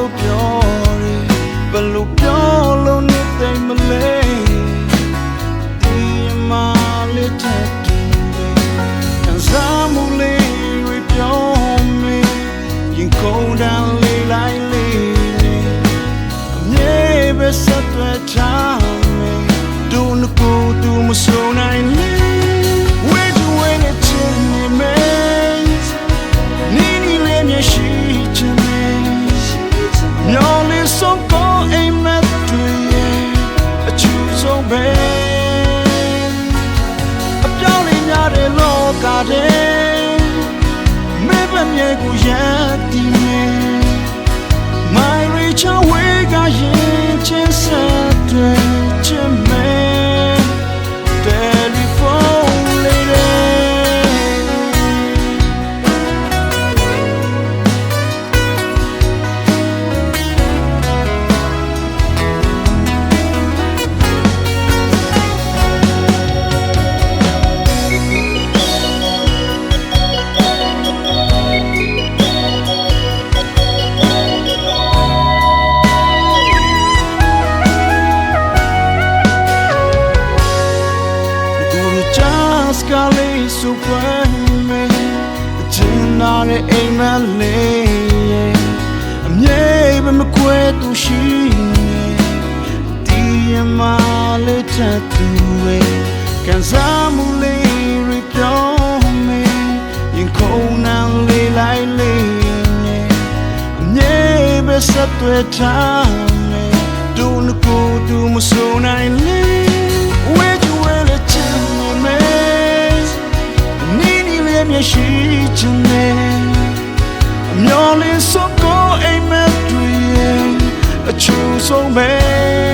လို့ပြောတယ်ဘယ်လိုပြောလို့နေသိမလဲဒီမှာလေးထပ်တူပဲခံစားမှုလေးတွေပြောမေးရင်ကုန်တန်းလေးလိုက်လေးနေအမြဲပဲဆက်သွယ်ထားမယ်ဒုနကိုသူမဆုံးနိုင်လေဝေးသူဝေးနေချင်နေမယ်နီးနီးလေးမျက်ရှိချင်နေမျောလေးဆုံးကိုအိမ်မက်တွေအချူဆုံးပဲအပြောင်းလေးများတဲ့လောကတဲ့မေ့ပမြဲကိုရည်တည်မယ် My Rachel ဝေးကရင်ချင်းဆက်တွေချင်မယ် Telephone lady ကလေးစုပွင့်မယ်အကျဉ်းသားရဲ့အိမ်မက်လေးအမြဲပဲမကွဲသူရှိနေဒီရမလေးထပ်သူပဲခံစားမှုလေးတွေပြောမယ်ရင်ခုန်နှံလေးလိုက်လေးနေအမြဲပဲဆက်သွယ်ထားမယ်ဒုနကိုသူမဆုံးနိုင်လေဝေးကြွယ်လက်ချင်မယ်မျက်ရှိချင်နေအမျော်လင့်ဆုံးကိုအိမ်မက်တွေအချူဆုံးပဲ